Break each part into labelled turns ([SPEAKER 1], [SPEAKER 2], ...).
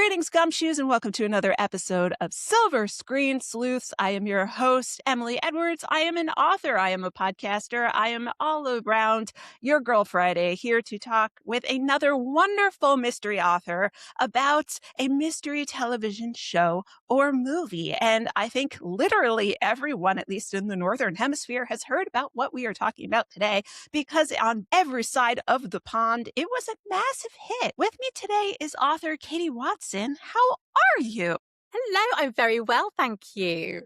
[SPEAKER 1] Greetings, gumshoes, and welcome to another episode of Silver Screen Sleuths. I am your host, Emily Edwards. I am an author. I am a podcaster. I am all around your girl Friday, here to talk with another wonderful mystery author about a mystery television show or movie. And I think literally everyone, at least in the Northern Hemisphere, has heard about what we are talking about today, because on every side of the pond, it was a massive hit. With me today is author Katy Watson. How are you?
[SPEAKER 2] Hello, I'm very well, thank you.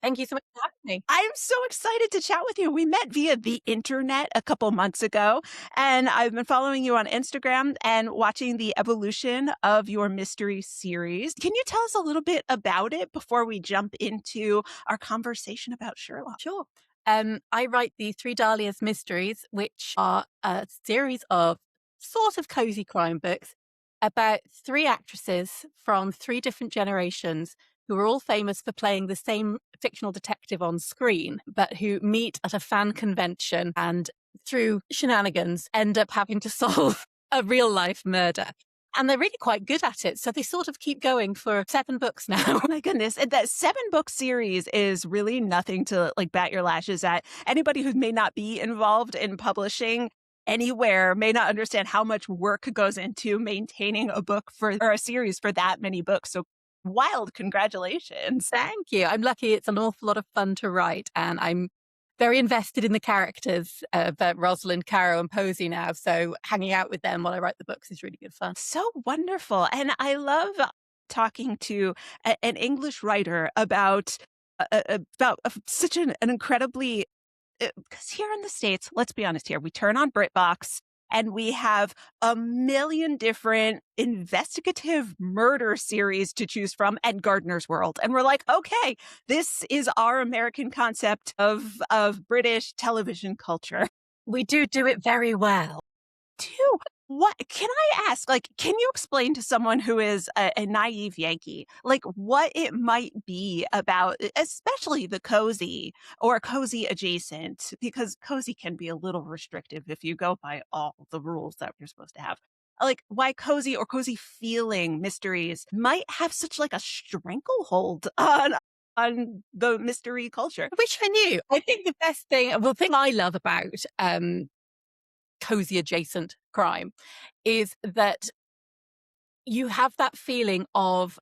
[SPEAKER 2] Thank you so much for having me.
[SPEAKER 1] I'm so excited to chat with you. We met via the internet a couple months ago, and I've been following you on Instagram and watching the evolution of your mystery series. Can you tell us a little bit about it before we jump into our conversation about Sherlock?
[SPEAKER 2] Sure. I write the Three Dahlias mysteries, which are a series of sort of cozy crime books about three actresses from three different generations who are all famous for playing the same fictional detective on screen, but who meet at a fan convention and through shenanigans end up having to solve a real life murder. And they're really quite good at it. So they sort of keep going for 7 books now.
[SPEAKER 1] Oh my goodness. And that 7-book series is really nothing to bat your lashes at. Anybody who may not be involved in publishing anywhere may not understand how much work goes into maintaining a book or a series for that many books. So wild congratulations.
[SPEAKER 2] Thank you. I'm lucky. It's an awful lot of fun to write, and I'm very invested in the characters of Rosalind, Caro, and Posey now. So hanging out with them while I write the books is really good fun.
[SPEAKER 1] So wonderful. And I love talking to an English writer about such an incredibly, because here in the States, let's be honest here, we turn on BritBox and we have a million different investigative murder series to choose from and Gardner's World. And we're like, okay, this is our American concept of British television culture.
[SPEAKER 2] We do it very well.
[SPEAKER 1] What can I ask? Can you explain to someone who is a naive Yankee, what it might be about, especially the cozy or cozy adjacent, because cozy can be a little restrictive if you go by all the rules that you're supposed to have. Why cozy or cozy feeling mysteries might have such a stranglehold on the mystery culture.
[SPEAKER 2] I wish I knew. I think the thing I love about cozy adjacent crime is that you have that feeling of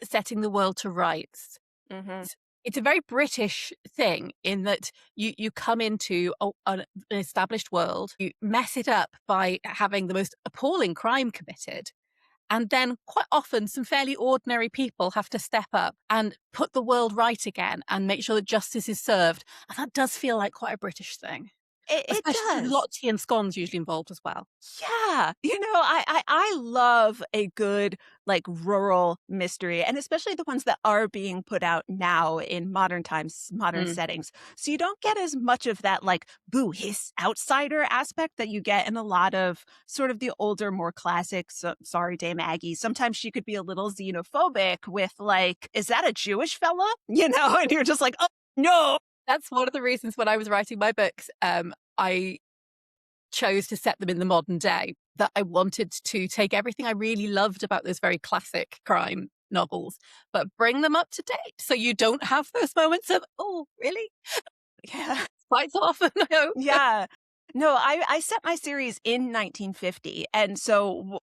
[SPEAKER 2] setting the world to rights.
[SPEAKER 1] Mm-hmm.
[SPEAKER 2] It's a very British thing in that you come into an established world, you mess it up by having the most appalling crime committed. And then quite often some fairly ordinary people have to step up and put the world right again and make sure that justice is served. And that does feel like quite a British thing.
[SPEAKER 1] It
[SPEAKER 2] Especially
[SPEAKER 1] does.
[SPEAKER 2] with a lot of tea and scones usually involved as well.
[SPEAKER 1] Yeah. I love a good rural mystery, and especially the ones that are being put out now in modern times, modern settings. So you don't get as much of that boo hiss outsider aspect that you get in a lot of sort of the older, more classic, sorry, Dame Aggie. Sometimes she could be a little xenophobic with is that a Jewish fella? And you're just like, oh no.
[SPEAKER 2] That's one of the reasons when I was writing my books, I chose to set them in the modern day, that I wanted to take everything I really loved about those very classic crime novels, but bring them up to date. So you don't have those moments of, oh, really?
[SPEAKER 1] Yeah.
[SPEAKER 2] Quite so often, I hope.
[SPEAKER 1] Yeah. No, I set my series in 1950. And so,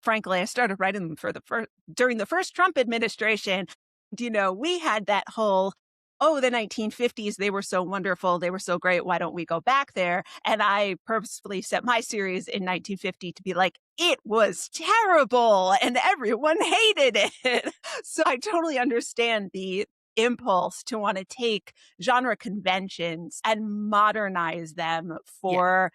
[SPEAKER 1] frankly, I started writing them during the first Trump administration. We had that whole, the 1950s, they were so wonderful, they were so great, why don't we go back there? And I purposefully set my series in 1950 to be it was terrible and everyone hated it. So I totally understand the impulse to want to take genre conventions and modernize them for...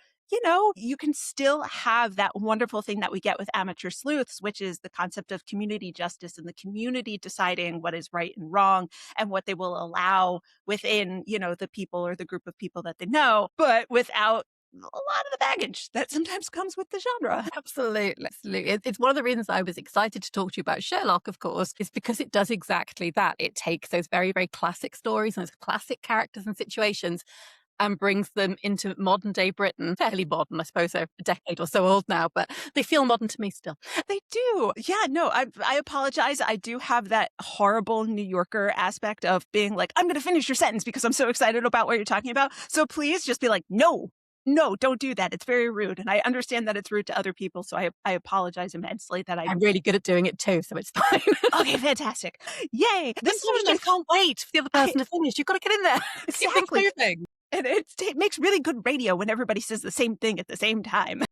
[SPEAKER 1] you can still have that wonderful thing that we get with amateur sleuths, which is the concept of community justice and the community deciding what is right and wrong and what they will allow within, the people or the group of people that they know, but without a lot of the baggage that sometimes comes with the genre.
[SPEAKER 2] Absolutely. It's one of the reasons I was excited to talk to you about Sherlock, of course, is because it does exactly that. It takes those very, very classic stories and those classic characters and situations and brings them into modern day Britain. Fairly modern, I suppose. They're a decade or so old now, but they feel modern to me still.
[SPEAKER 1] They do. Yeah, no, I apologize. I do have that horrible New Yorker aspect of being like, I'm going to finish your sentence because I'm so excited about what you're talking about. So please just be like, no, don't do that. It's very rude. And I understand that it's rude to other people. So I apologize immensely that
[SPEAKER 2] I'm really good at doing it too, so it's fine.
[SPEAKER 1] Okay, fantastic. Yay.
[SPEAKER 2] This is what I can't wait for the other person to finish. You've got to get in there.
[SPEAKER 1] Exactly.
[SPEAKER 2] Keep things moving.
[SPEAKER 1] And it makes really good radio when everybody says the same thing at the same time.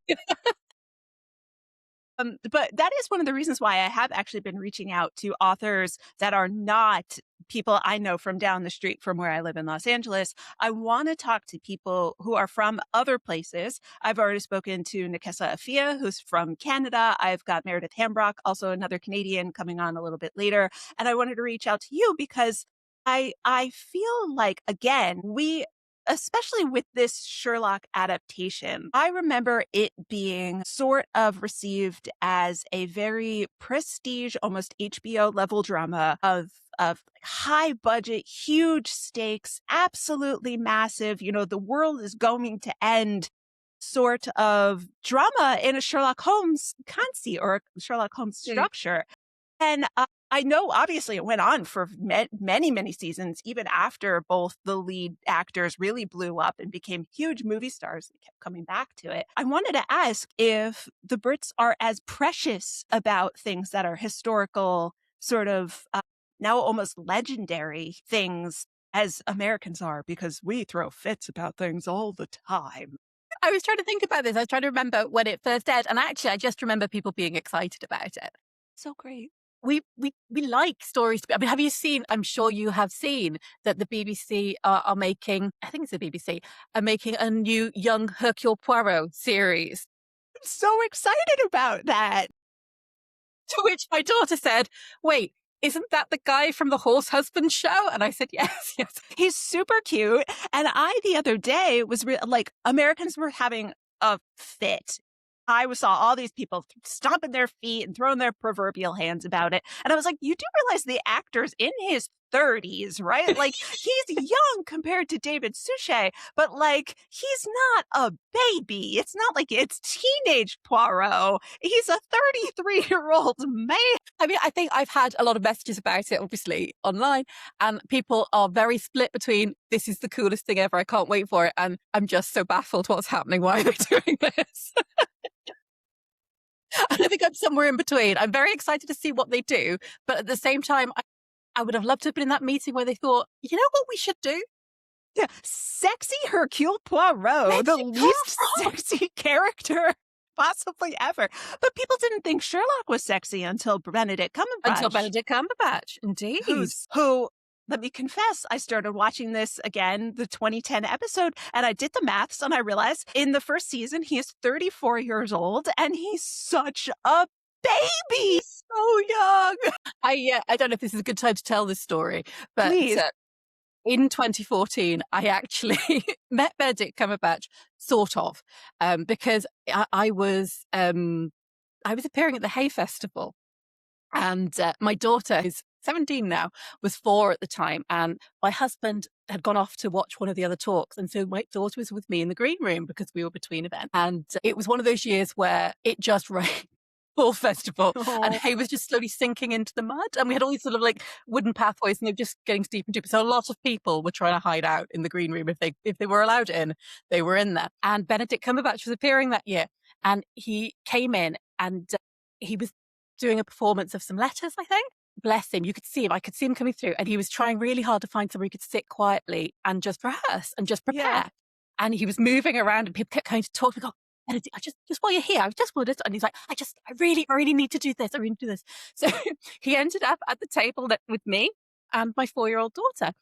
[SPEAKER 1] But that is one of the reasons why I have actually been reaching out to authors that are not people I know from down the street from where I live in Los Angeles. I want to talk to people who are from other places. I've already spoken to Nekesa Afia, who's from Canada. I've got Meredith Hambrock, also another Canadian, coming on a little bit later. And I wanted to reach out to you because I feel like, again, especially with this Sherlock adaptation, I remember it being sort of received as a very prestige, almost HBO level drama of high budget, huge stakes, absolutely massive, the world is going to end sort of drama in a Sherlock Holmes conceit or a Sherlock Holmes structure. And I know, obviously, it went on for many, many seasons, even after both the lead actors really blew up and became huge movie stars and kept coming back to it. I wanted to ask if the Brits are as precious about things that are historical, sort of now almost legendary things as Americans are, because we throw fits about things all the time.
[SPEAKER 2] I was trying to think about this. I was trying to remember when it first aired. And actually, I just remember people being excited about it.
[SPEAKER 1] So great.
[SPEAKER 2] We like stories. I mean, have you seen, I'm sure you have seen, that the BBC are making, I think it's the BBC, are making a new young Hercule Poirot series.
[SPEAKER 1] I'm so excited about that.
[SPEAKER 2] To which my daughter said, wait, isn't that the guy from the Horse Husband show? And I said, yes.
[SPEAKER 1] He's super cute. And the other day was like, Americans were having a fit. I saw all these people stomping their feet and throwing their proverbial hands about it. And I was like, you do realize the actor's in his 30s, right? Like, he's young compared to David Suchet, but like, he's not a baby. It's not like it's teenage Poirot. He's a 33-year-old man.
[SPEAKER 2] I mean, I think I've had a lot of messages about it, obviously, online, and people are very split between, this is the coolest thing ever, I can't wait for it, and I'm just so baffled what's happening, why are they doing this? I think I'm somewhere in between. I'm very excited to see what they do, but at the same time, I would have loved to have been in that meeting where they thought, you know what we should do?
[SPEAKER 1] Yeah, sexy Hercule Poirot, the least sexy character possibly ever. But people didn't think Sherlock was sexy until Benedict Cumberbatch.
[SPEAKER 2] Indeed.
[SPEAKER 1] Who, let me confess, I started watching this again, the 2010 episode, and I did the maths and I realized in the first season, he is 34 years old and he's such a baby.
[SPEAKER 2] So young. I don't know if this is a good time to tell this story, but in 2014, I actually met Benedict Cumberbatch, sort of, because I was appearing at the Hay Festival, and my daughter, who's 17 now, was 4 at the time, and my husband had gone off to watch one of the other talks, and so my daughter was with me in the green room because we were between events, and it was one of those years where it just rained. Full festival. And Hay was just slowly sinking into the mud. And we had all these sort of like wooden pathways and they were just getting steeper and deeper. So a lot of people were trying to hide out in the green room. If they were allowed in, they were in there. And Benedict Cumberbatch was appearing that year. And he came in and he was doing a performance of some letters, I think. Bless him. You could see him. I could see him coming through. And he was trying really hard to find somewhere he could sit quietly and just rehearse and just prepare. Yeah. And he was moving around and people kept coming to talk. We go, I just while you're here, I just wanted to, and he's like, I really need to do this. I really need to do this. So he ended up at the table with me and my 4-year-old daughter.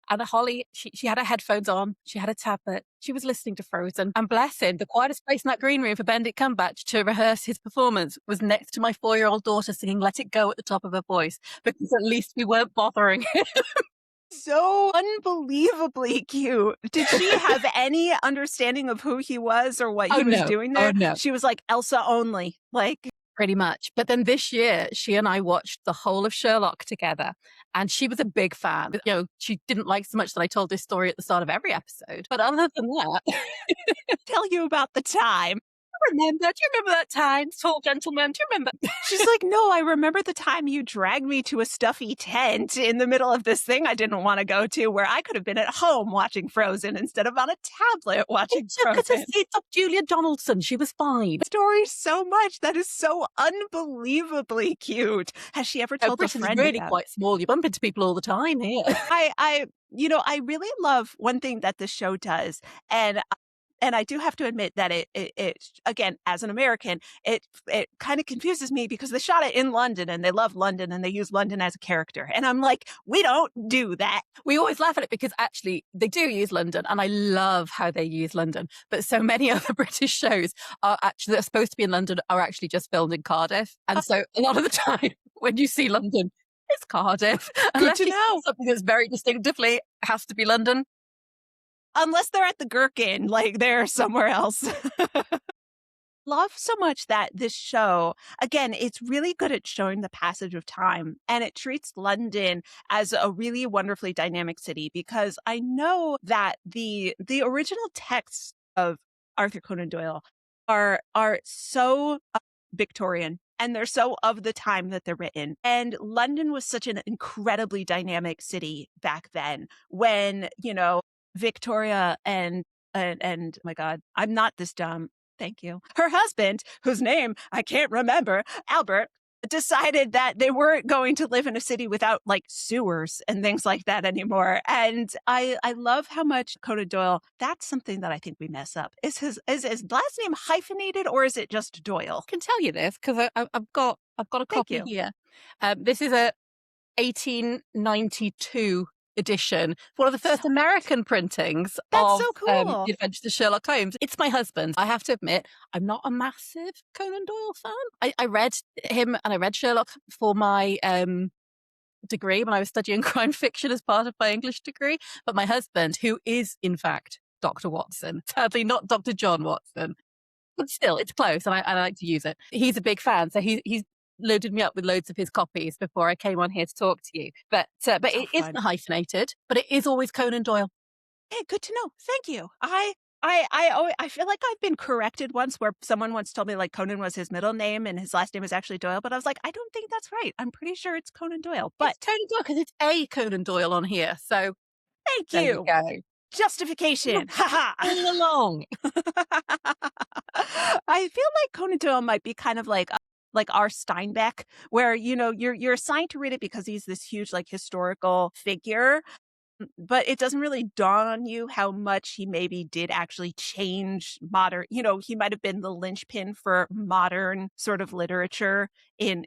[SPEAKER 2] And Holly, she had her headphones on, she had a tablet, she was listening to Frozen. And bless him, the quietest place in that green room for Benedict Cumberbatch to rehearse his performance was next to my 4-year-old daughter singing Let It Go at the top of her voice, because at least we weren't bothering him.
[SPEAKER 1] So unbelievably cute. Did she have any understanding of who he was or what he was doing there?
[SPEAKER 2] Oh, no.
[SPEAKER 1] She was like Elsa only. Like,
[SPEAKER 2] Pretty much. But then this year, she and I watched the whole of Sherlock together, and she was a big fan. She didn't like so much that I told this story at the start of every episode. But other than that,
[SPEAKER 1] Tell you about the time.
[SPEAKER 2] do you remember that time, tall gentleman? Do you remember?
[SPEAKER 1] She's like, no, I remember the time you dragged me to a stuffy tent in the middle of this thing I didn't want to go to, where I could have been at home watching Frozen instead of on a tablet watching Frozen.
[SPEAKER 2] It's up Julia Donaldson. She was fine.
[SPEAKER 1] Story so much. That is so unbelievably cute. Has she ever told a
[SPEAKER 2] Britain's
[SPEAKER 1] friend?
[SPEAKER 2] really quite small. You bump into people all the time here.
[SPEAKER 1] I really love one thing that the show does, and I do have to admit that it again, as an American, it kind of confuses me because they shot it in London and they love London and they use London as a character. And I'm like, we don't do that.
[SPEAKER 2] We always laugh at it because actually they do use London, and I love how they use London. But so many other British shows are actually, that are supposed to be in London, are actually just filmed in Cardiff. And so a lot of the time when you see London, it's Cardiff.
[SPEAKER 1] Good to know.
[SPEAKER 2] Something that's very distinctively has to be London.
[SPEAKER 1] Unless they're at the Gherkin, like they're somewhere else. Love so much that this show, again, it's really good at showing the passage of time, and it treats London as a really wonderfully dynamic city, because I know that the original texts of Arthur Conan Doyle are so Victorian, and they're so of the time that they're written. And London was such an incredibly dynamic city back then, when, Victoria and oh my God, I'm not this dumb. Thank you. Her husband, whose name I can't remember, Albert, decided that they weren't going to live in a city without like sewers and things like that anymore. And I love how much Conan Doyle, that's something that I think we mess up. Is his last name hyphenated, or is it just Doyle?
[SPEAKER 2] I can tell you this because I've got a copy here. This is a 1892 edition, one of the first American printings of
[SPEAKER 1] so cool.
[SPEAKER 2] The Adventures of Sherlock Holmes. It's my husband. I have to admit, I'm not a massive Conan Doyle fan. I read him and I read Sherlock for my degree when I was studying crime fiction as part of my English degree. But my husband, who is in fact Dr. Watson, sadly not Dr. John Watson, but still, it's close, and I like to use it. He's a big fan, so he's loaded me up with loads of his copies before I came on here to talk to you. But it isn't hyphenated, but it is always Conan Doyle.
[SPEAKER 1] Hey, good to know. Thank you. I feel like I've been corrected once where someone once told me like Conan was his middle name and his last name is actually Doyle, but I was like, I don't think that's right. I'm pretty sure it's Conan Doyle. But
[SPEAKER 2] it's Conan Doyle because it's a Conan Doyle on here. So
[SPEAKER 1] thank you.
[SPEAKER 2] There you go.
[SPEAKER 1] Justification. Ha ha.
[SPEAKER 2] All along.
[SPEAKER 1] I feel like Conan Doyle might be kind of like our Steinbeck, where you're assigned to read it because he's this huge like historical figure, but it doesn't really dawn on you how much he maybe did actually change modern. He might have been the linchpin for modern sort of literature in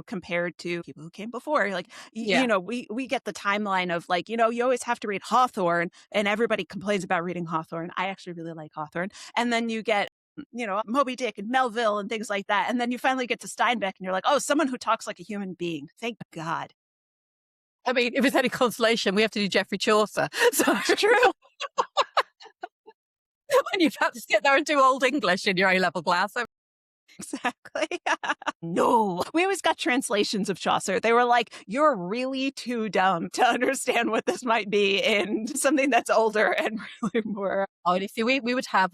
[SPEAKER 1] compared to people who came before. Like, we get the timeline of like, you always have to read Hawthorne, and everybody complains about reading Hawthorne. I actually really like Hawthorne. And then you get Moby Dick and Melville and things like that. And then you finally get to Steinbeck and you're like, oh, someone who talks like a human being. Thank God.
[SPEAKER 2] I mean, if it's any consolation, we have to do Geoffrey Chaucer. So
[SPEAKER 1] it's true.
[SPEAKER 2] When you have to sit there and do Old English in your A-level class.
[SPEAKER 1] Exactly. No. We always got translations of Chaucer. They were like, you're really too dumb to understand what this might be in something that's older and really more.
[SPEAKER 2] Oh, you see, we would have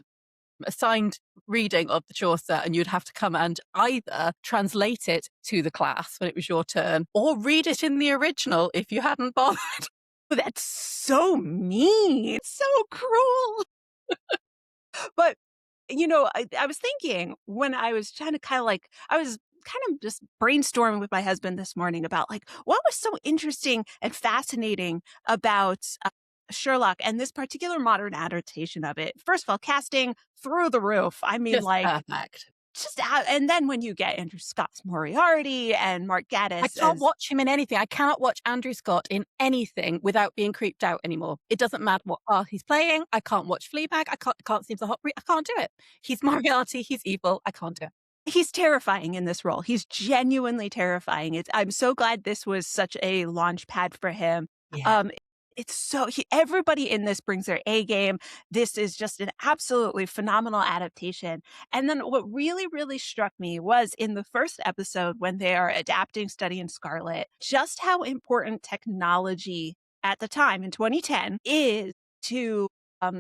[SPEAKER 2] assigned reading of the Chaucer, and you'd have to come and either translate it to the class when it was your turn, or read it in the original if you hadn't bothered.
[SPEAKER 1] That's so mean. It's so cruel. But, I was thinking when I was trying to I was kind of just brainstorming with my husband this morning about like what was so interesting and fascinating about Sherlock and this particular modern adaptation of it. First of all, casting through the roof. I mean,
[SPEAKER 2] just perfect.
[SPEAKER 1] And then when you get Andrew Scott's Moriarty and Mark Gatiss.
[SPEAKER 2] I can't watch him in anything. I cannot watch Andrew Scott in anything without being creeped out anymore. It doesn't matter what part he's playing. I can't watch Fleabag. I can't seem to hot breathe. I can't do it. He's Moriarty. He's evil. I can't do it.
[SPEAKER 1] He's terrifying in this role. He's genuinely terrifying. I'm so glad this was such a launch pad for him.
[SPEAKER 2] Yeah.
[SPEAKER 1] everybody in this brings their A game. This is just an absolutely phenomenal adaptation. And then what really, really struck me was in the first episode when they are adapting Study in Scarlet, just how important technology at the time in 2010 is to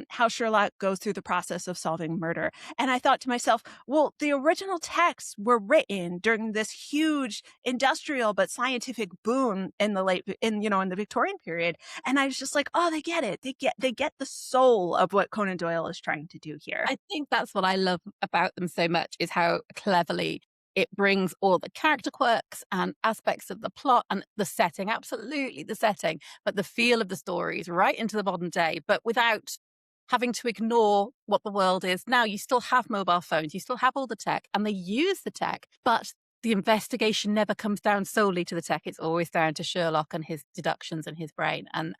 [SPEAKER 1] how Sherlock goes through the process of solving murder. And I thought to myself, well, the original texts were written during this huge industrial but scientific boom in the Victorian period. And I was just like, oh, they get it. They get the soul of what Conan Doyle is trying to do here.
[SPEAKER 2] I think that's what I love about them so much is how cleverly it brings all the character quirks and aspects of the plot and the setting, absolutely the setting, but the feel of the stories right into the modern day, but without having to ignore what the world is now. You still have mobile phones, you still have all the tech, and they use the tech, but the investigation never comes down solely to the tech. It's always down to Sherlock and his deductions and his brain. And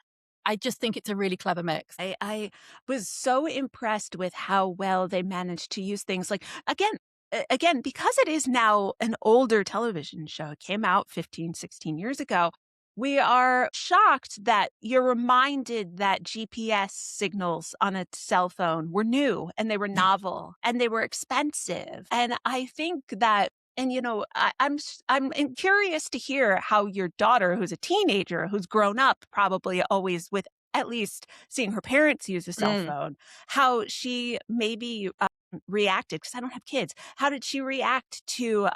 [SPEAKER 2] I just think it's a really clever mix.
[SPEAKER 1] I was so impressed with how well they managed to use things like, again, because it is now an older television show, it came out 15, 16 years ago. We are shocked that you're reminded that GPS signals on a cell phone were new and they were novel and they were expensive. And I think that, and I'm curious to hear how your daughter, who's a teenager, who's grown up probably always with at least seeing her parents use a cell phone, how she maybe reacted, because I don't have kids. How did she react to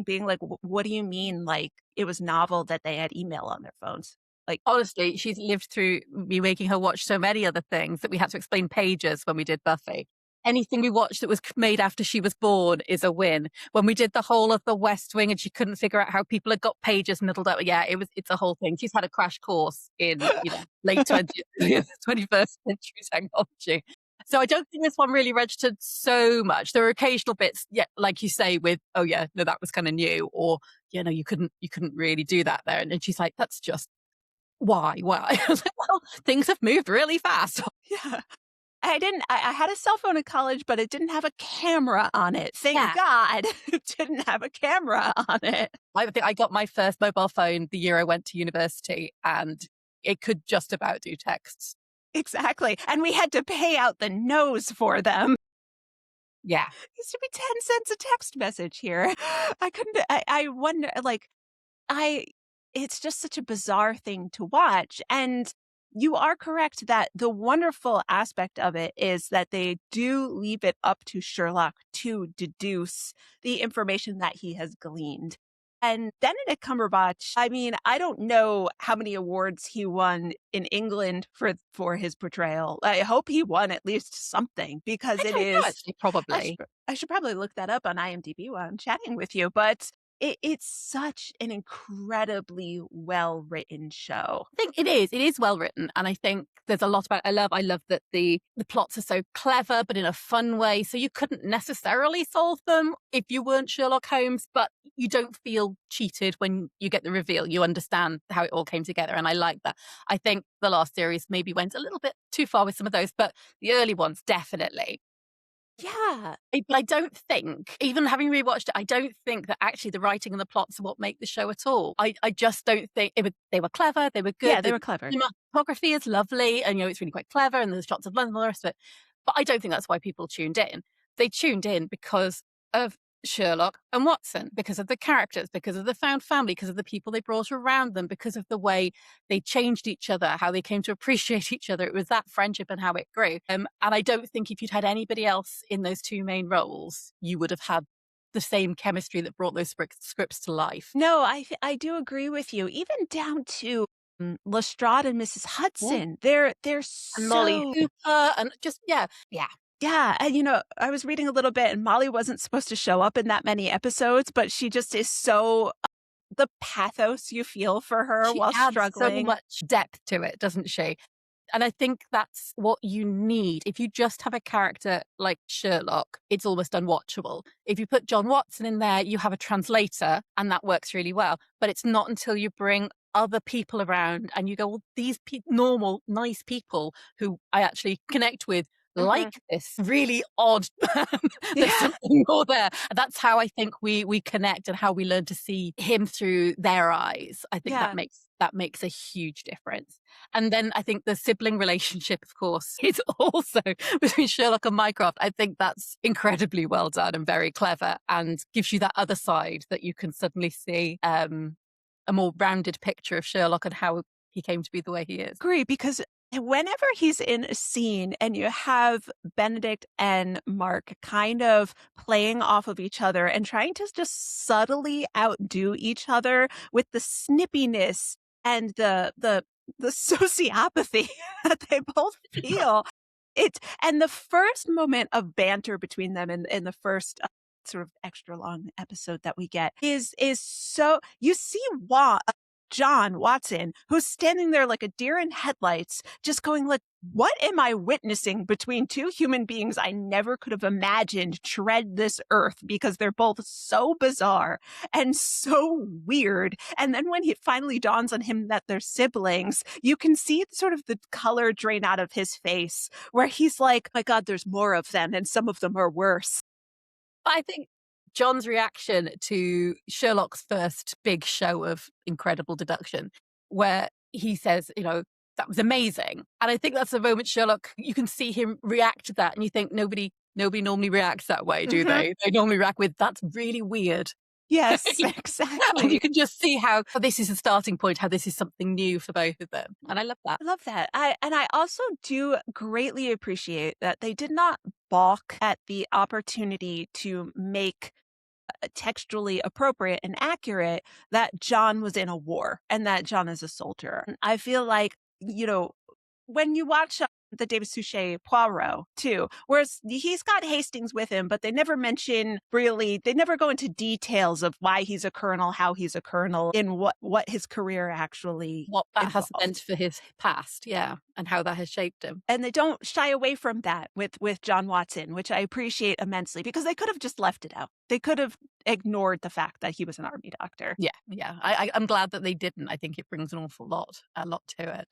[SPEAKER 1] being like, what do you mean? Like, it was novel that they had email on their phones. Like,
[SPEAKER 2] Honestly, she's lived through me making her watch so many other things that we had to explain pages when we did Buffy. Anything we watched that was made after she was born is a win. When we did the whole of The West Wing and she couldn't figure out how people had got pages middled up. Yeah, it's a whole thing. She's had a crash course in, late 20th, 21st century technology. So I don't think this one really registered so much. There were occasional bits, yeah, like you say, with, oh yeah, no, that was kind of new, or you couldn't really do that there. And she's like, that's just why? I was like, well, things have moved really fast.
[SPEAKER 1] yeah. I had a cell phone in college, but it didn't have a camera on it. Thank
[SPEAKER 2] Yeah.
[SPEAKER 1] God it didn't have a camera on it.
[SPEAKER 2] I think I got my first mobile phone the year I went to university, and it could just about do texts.
[SPEAKER 1] Exactly. And we had to pay out the nose for them.
[SPEAKER 2] Yeah.
[SPEAKER 1] It used to be 10 cents a text message here. I wonder, like, it's just such a bizarre thing to watch. And you are correct that the wonderful aspect of it is that they do leave it up to Sherlock to deduce the information that he has gleaned. And Benedict Cumberbatch, I mean, I don't know how many awards he won in England for his portrayal. I hope he won at least something, because
[SPEAKER 2] I
[SPEAKER 1] it
[SPEAKER 2] don't know,
[SPEAKER 1] is.
[SPEAKER 2] actually, probably.
[SPEAKER 1] I should probably look that up on IMDb while I'm chatting with you, but it's such an incredibly well-written show.
[SPEAKER 2] I think it is. It is well written, and I think there's a lot about. I love that the plots are so clever, but in a fun way. So you couldn't necessarily solve them if you weren't Sherlock Holmes, but you don't feel cheated when you get the reveal. You understand how it all came together, and I like that. I think the last series maybe went a little bit too far with some of those, but the early ones definitely.
[SPEAKER 1] Yeah.
[SPEAKER 2] But I don't think, even having rewatched it, I don't think that actually the writing and the plots are what make the show at all. I just don't think they were clever, they were good.
[SPEAKER 1] Yeah, they were clever.
[SPEAKER 2] Cinematography is lovely, and it's really quite clever, and there's shots of London and all the rest of it. But I don't think that's why people tuned in. They tuned in because of Sherlock and Watson, because of the characters, because of the found family, because of the people they brought around them, because of the way they changed each other, how they came to appreciate each other. It was that friendship and how it grew. And I don't think if you'd had anybody else in those two main roles, you would have had the same chemistry that brought those scripts to life.
[SPEAKER 1] No, I do agree with you. Even down to Lestrade and Mrs. Hudson. They're so.
[SPEAKER 2] And Molly Hooper, and just, yeah.
[SPEAKER 1] Yeah, and I was reading a little bit, and Molly wasn't supposed to show up in that many episodes, but she just is so the pathos you feel for her
[SPEAKER 2] She
[SPEAKER 1] while
[SPEAKER 2] adds
[SPEAKER 1] struggling.
[SPEAKER 2] so much depth to it, doesn't she? And I think that's what you need. If you just have a character like Sherlock, it's almost unwatchable. If you put John Watson in there, you have a translator, and that works really well. But it's not until you bring other people around and you go, well, these normal, nice people who I actually connect with like this really odd man. There's
[SPEAKER 1] Yeah.
[SPEAKER 2] something more there. And that's how I think we connect and how we learn to see him through their eyes. I think
[SPEAKER 1] Yeah.
[SPEAKER 2] that makes a huge difference. And then I think the sibling relationship, of course, is also between Sherlock and Mycroft. I think that's incredibly well done and very clever and gives you that other side that you can suddenly see a more rounded picture of Sherlock and how he came to be the way he is.
[SPEAKER 1] Agree, because whenever he's in a scene and you have Benedict and Mark kind of playing off of each other and trying to just subtly outdo each other with the snippiness and the sociopathy that they both feel. And the first moment of banter between them in the first sort of extra long episode that we get is so you see John Watson, who's standing there like a deer in headlights, just going like, what am I witnessing between two human beings I never could have imagined tread this earth, because they're both so bizarre and so weird. And then when it finally dawns on him that they're siblings, you can see sort of the color drain out of his face, where he's like, my God, there's more of them and some of them are worse.
[SPEAKER 2] I think John's reaction to Sherlock's first big show of incredible deduction, where he says, that was amazing. And I think that's the moment Sherlock, you can see him react to that. And you think nobody normally reacts that way, do they? They normally react with, that's really weird.
[SPEAKER 1] Yes,
[SPEAKER 2] And
[SPEAKER 1] exactly.
[SPEAKER 2] you can just see how this is a starting point, how this is something new for both of them. And I love that.
[SPEAKER 1] I love that. I also do greatly appreciate that they did not balk at the opportunity to make textually appropriate and accurate that John was in a war and that John is a soldier. I feel like, when you watch the David Suchet Poirot too, whereas he's got Hastings with him, but they never they never go into details of why he's a colonel, how he's a colonel, in what his career actually
[SPEAKER 2] What that has
[SPEAKER 1] involved.
[SPEAKER 2] meant for his past, yeah, and how that has shaped him.
[SPEAKER 1] And they don't shy away from that with John Watson, which I appreciate immensely, because they could have just left it out. They could have ignored the fact that he was an army doctor.
[SPEAKER 2] Yeah. I'm glad that they didn't. I think it brings an awful lot to it.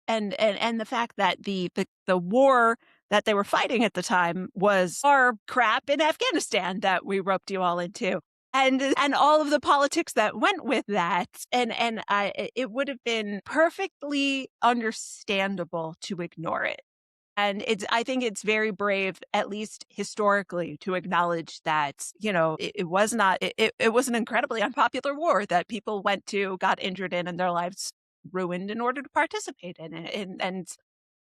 [SPEAKER 1] And the fact that the war that they were fighting at the time was our crap in Afghanistan that we roped you all into. And all of the politics that went with that. It would have been perfectly understandable to ignore it. And I think it's very brave, at least historically, to acknowledge that, it was an incredibly unpopular war that people went to, got injured in, and their lives ruined in order to participate in it. And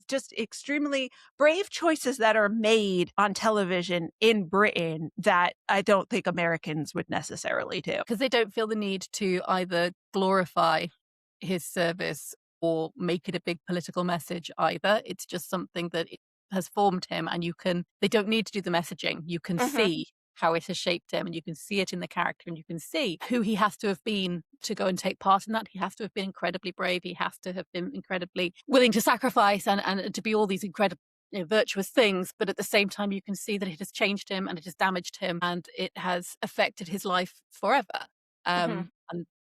[SPEAKER 1] just extremely brave choices that are made on television in Britain that I don't think Americans would necessarily do.
[SPEAKER 2] Because they don't feel the need to either glorify his service or make it a big political message either. It's just something that has formed him, and they don't need to do the messaging. You can see how it has shaped him, and you can see it in the character, and you can see who he has to have been to go and take part in that. He has to have been incredibly brave. He has to have been incredibly willing to sacrifice and to be all these incredible virtuous things. But at the same time, you can see that it has changed him and it has damaged him and it has affected his life forever. And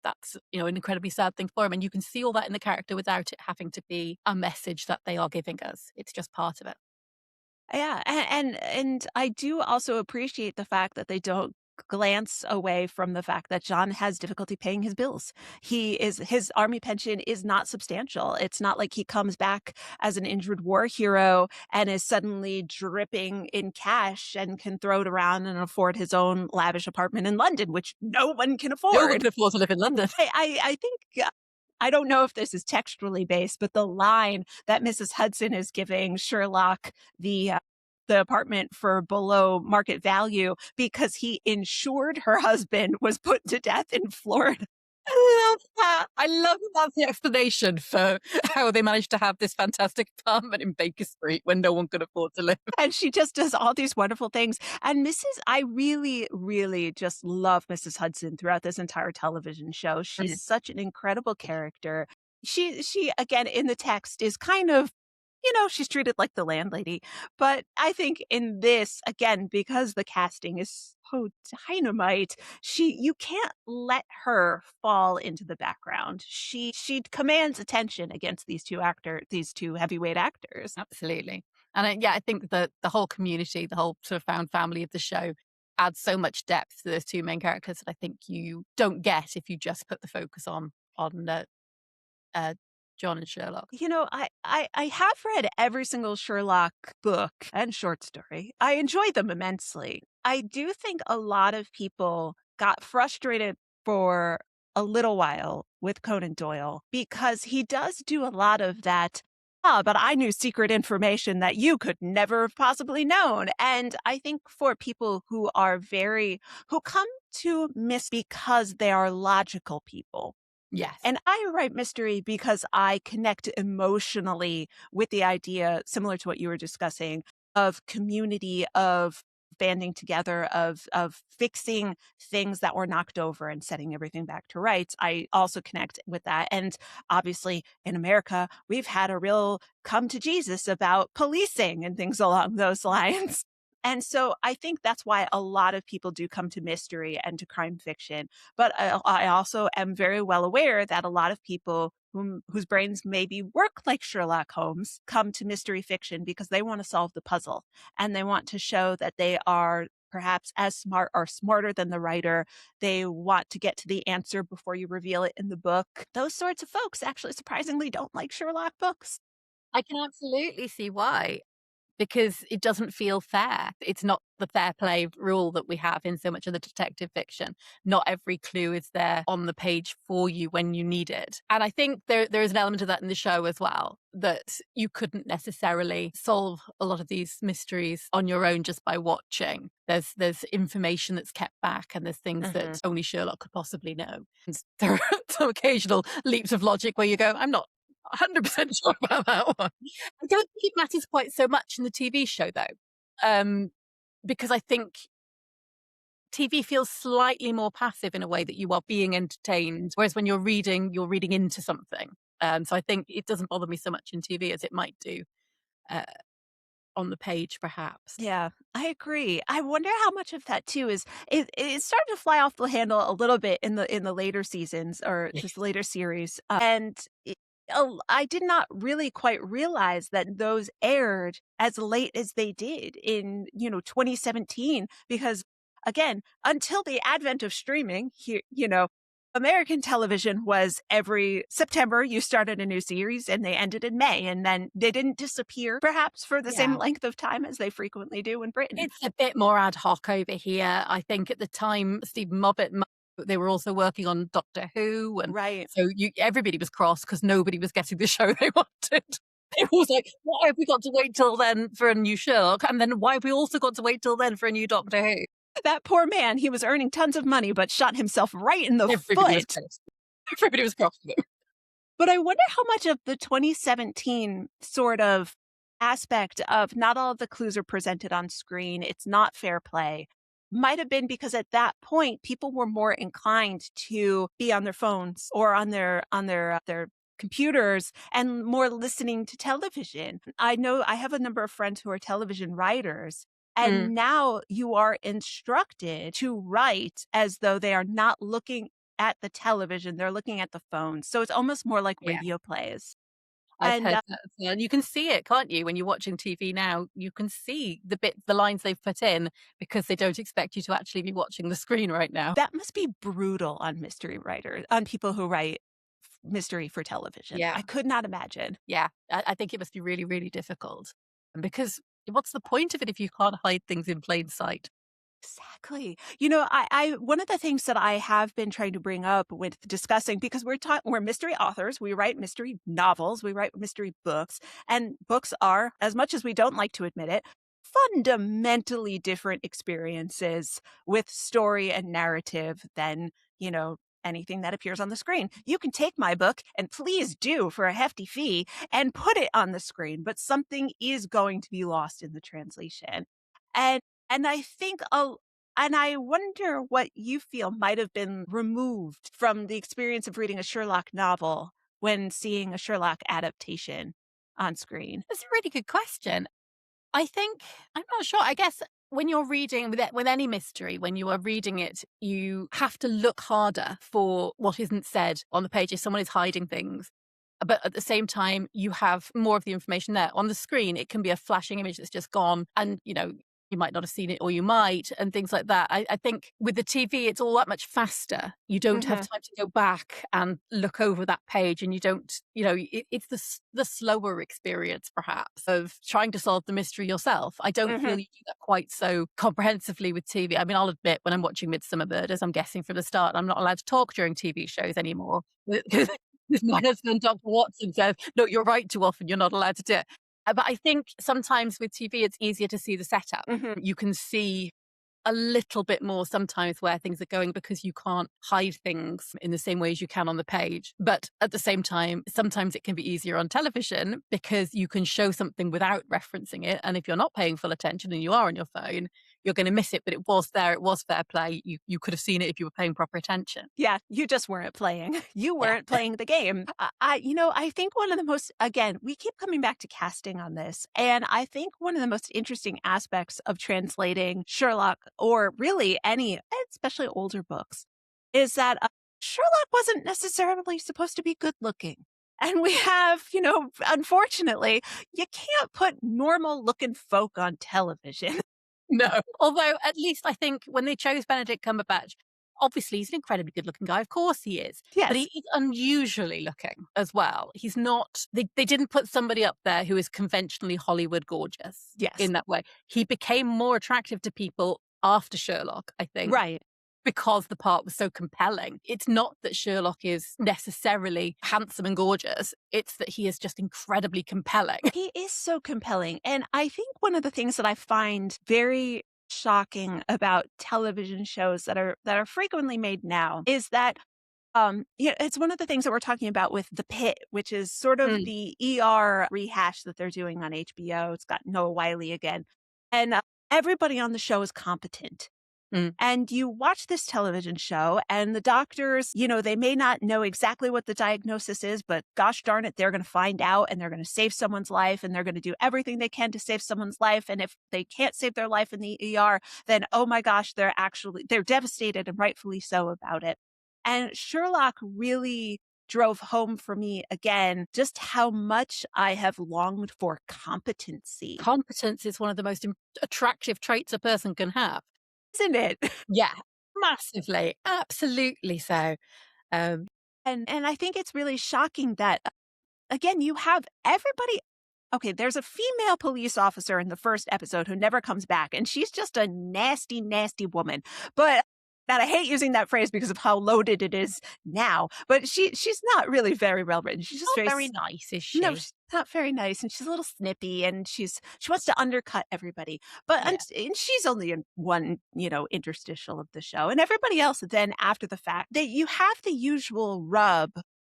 [SPEAKER 2] that's, an incredibly sad thing for him. And you can see all that in the character without it having to be a message that they are giving us. It's just part of it.
[SPEAKER 1] Yeah, and I do also appreciate the fact that they don't glance away from the fact that John has difficulty paying his bills. His army pension is not substantial. It's not like he comes back as an injured war hero and is suddenly dripping in cash and can throw it around and afford his own lavish apartment in London, which no one can afford.
[SPEAKER 2] No one can afford to live in London.
[SPEAKER 1] I think I don't know if this is textually based, but the line that Mrs. Hudson is giving Sherlock the apartment for below market value because he insured her husband was put to death in Florida.
[SPEAKER 2] I love that. I love that that's the explanation for how they managed to have this fantastic apartment in Baker Street when no one could afford to live.
[SPEAKER 1] And she just does all these wonderful things. And I really, really just love Mrs. Hudson throughout this entire television show. She's such an incredible character. She again, in the text is kind of, she's treated like the landlady. But I think in this, again, because the casting is so dynamite, you can't let her fall into the background. She commands attention against these two heavyweight actors.
[SPEAKER 2] Absolutely. And I think that the whole community, the whole sort of found family of the show adds so much depth to those two main characters that I think you don't get if you just put the focus on uh, John and Sherlock.
[SPEAKER 1] I have read every single Sherlock book and short story. I enjoy them immensely. I do think a lot of people got frustrated for a little while with Conan Doyle because he does do a lot of that. But I knew secret information that you could never have possibly known. And I think for people who come to Miss because they are logical people,
[SPEAKER 2] Yes.
[SPEAKER 1] and I write mystery because I connect emotionally with the idea, similar to what you were discussing, of community, of banding together, of fixing things that were knocked over and setting everything back to rights. I also connect with that. And obviously in America, we've had a real come to Jesus about policing and things along those lines. And so I think that's why a lot of people do come to mystery and to crime fiction. But I also am very well aware that a lot of people whose brains maybe work like Sherlock Holmes come to mystery fiction because they want to solve the puzzle and they want to show that they are perhaps as smart or smarter than the writer. They want to get to the answer before you reveal it in the book. Those sorts of folks actually surprisingly don't like Sherlock books.
[SPEAKER 2] I can absolutely see why. Because it doesn't feel fair. It's not the fair play rule that we have in so much of the detective fiction. Not every clue is there on the page for you when you need it. And I think there is an element of that in the show as well, that you couldn't necessarily solve a lot of these mysteries on your own just by watching. There's information that's kept back and there's things that only Sherlock could possibly know. And there are some occasional leaps of logic where you go, I'm not 100% sure about that one. I don't think it matters quite so much in the TV show, though, because I think TV feels slightly more passive in a way that you are being entertained, whereas when you're reading into something. So I think it doesn't bother me so much in TV as it might do uh, on the page, perhaps.
[SPEAKER 1] Yeah, I agree. I wonder how much of that too is it started to fly off the handle a little bit in the later seasons or this later series, I did not really quite realize that those aired as late as they did in 2017 because again until the advent of streaming here American television was every September you started a new series and they ended in May and then they didn't disappear perhaps for the same
[SPEAKER 2] Yeah.
[SPEAKER 1] length of time as they frequently do in Britain.
[SPEAKER 2] It's a bit more ad hoc over here. I think at the time, Stephen Moffat, they were also working on Doctor Who, and
[SPEAKER 1] Right.
[SPEAKER 2] so everybody was cross because nobody was getting the show they wanted. It was like, why have we got to wait till then for a new Sherlock? And then why have we also got to wait till then for a new Doctor Who?
[SPEAKER 1] That poor man, he was earning tons of money but shot himself right in the
[SPEAKER 2] Everybody was
[SPEAKER 1] foot.
[SPEAKER 2] cross. Everybody was cross with him.
[SPEAKER 1] But I wonder how much of the 2017 sort of aspect of not all of the clues are presented on screen, it's not fair play, might have been because at that point people were more inclined to be on their phones or on their computers and more listening to television. I know I have a number of friends who are television writers. And
[SPEAKER 2] Mm,
[SPEAKER 1] now you are instructed to write as though they are not looking at the television, they're looking at the phone. So it's almost more like
[SPEAKER 2] yeah,
[SPEAKER 1] radio plays.
[SPEAKER 2] I've
[SPEAKER 1] And
[SPEAKER 2] heard that as well. And you can see it, can't you? When you're watching TV now, you can see the lines they've put in because they don't expect you to actually be watching the screen right now.
[SPEAKER 1] that must be brutal on mystery writers, on people who write mystery for television.
[SPEAKER 2] Yeah.
[SPEAKER 1] I could not imagine.
[SPEAKER 2] Yeah, I think it must be really, really difficult. And because what's the point of it if you can't hide things in plain sight?
[SPEAKER 1] Exactly. I one of the things that I have been trying to bring up with discussing because we're mystery authors, we write mystery novels, we write mystery books, and books are, as much as we don't like to admit it, fundamentally different experiences with story and narrative than, anything that appears on the screen. You can take my book and please do for a hefty fee and put it on the screen, but something is going to be lost in the translation. And and I think and I wonder what you feel might have been removed from the experience of reading a Sherlock novel when seeing a Sherlock adaptation on screen.
[SPEAKER 2] That's a really good question. I think I'm not sure. I guess when you're reading with any mystery, when you are reading it, you have to look harder for what isn't said on the page if someone is hiding things. but at the same time, you have more of the information there. On the screen, it can be a flashing image that's just gone, and, you might not have seen it, or you might, and things like that. I think with the TV, it's all that much faster. You don't have
[SPEAKER 1] Mhm.
[SPEAKER 2] time to go back and look over that page, and you don't, it's the slower experience, perhaps, of trying to solve the mystery yourself. I don't feel
[SPEAKER 1] Mhm.
[SPEAKER 2] you do that quite so comprehensively with TV. I mean, I'll admit, when I'm watching Midsummer Murders, I'm guessing from the start, I'm not allowed to talk during TV shows anymore. My husband, Dr. Watson, says, no, you're right too often. You're not allowed to do it. But I think sometimes with TV, it's easier to see the setup.
[SPEAKER 1] Mhm.
[SPEAKER 2] You can see a little bit more sometimes where things are going because you can't hide things in the same way as you can on the page. But at the same time, sometimes it can be easier on television because you can show something without referencing it. And if you're not paying full attention and you are on your phone, you're going to miss it. But it was there. It was fair play. You could have seen it if you were paying proper attention.
[SPEAKER 1] Yeah, you just weren't playing. You
[SPEAKER 2] Yeah.
[SPEAKER 1] weren't playing the game. I think one of the most, again, we keep coming back to casting on this. And I think one of the most interesting aspects of translating Sherlock, or really any, especially older books, is that Sherlock wasn't necessarily supposed to be good looking. And we have, unfortunately, you can't put normal looking folk on television.
[SPEAKER 2] No. Although at least I think when they chose Benedict Cumberbatch, obviously he's an incredibly good looking guy. Of course he is. But he
[SPEAKER 1] Yes.
[SPEAKER 2] is unusually looking as well. He's not, they didn't put somebody up there who is conventionally Hollywood gorgeous
[SPEAKER 1] Yes.
[SPEAKER 2] in that way. He became more attractive to people after Sherlock, I think,
[SPEAKER 1] Right.
[SPEAKER 2] because the part was so compelling. It's not that Sherlock is necessarily handsome and gorgeous. It's that he is just incredibly compelling.
[SPEAKER 1] He is so compelling. And I think one of the things that I find very shocking about television shows that are frequently made now is that it's one of the things that we're talking about with The Pit, which is sort of
[SPEAKER 2] Mm,
[SPEAKER 1] the ER rehash that they're doing on HBO. It's got Noah Wyle again. And everybody on the show is competent.
[SPEAKER 2] mm.
[SPEAKER 1] And you watch this television show, and the doctors, they may not know exactly what the diagnosis is, but gosh darn it, they're going to find out, and they're going to save someone's life, and they're going to do everything they can to save someone's life. And if they can't save their life in the ER, then oh my gosh, they're devastated, and rightfully so about it. And Sherlock really drove home for me again just how much I have longed for competency,
[SPEAKER 2] Competence is one of the most attractive traits a person can have.
[SPEAKER 1] isn't it?
[SPEAKER 2] Yeah, massively. Absolutely so. Um,
[SPEAKER 1] And I think it's really shocking that again, you have everybody. Okay, there's a female police officer in the first episode who never comes back, and she's just a nasty, nasty woman. But that I hate using that phrase because of how loaded it is now. But she's not really very well written. She's just
[SPEAKER 2] not
[SPEAKER 1] very
[SPEAKER 2] very nice, is
[SPEAKER 1] no,
[SPEAKER 2] she?
[SPEAKER 1] she's not very nice, and she's a little snippy, and she wants to undercut everybody. But
[SPEAKER 2] Yeah.
[SPEAKER 1] and she's only in one, interstitial of the show, and everybody else then after the fact, that you have the usual rub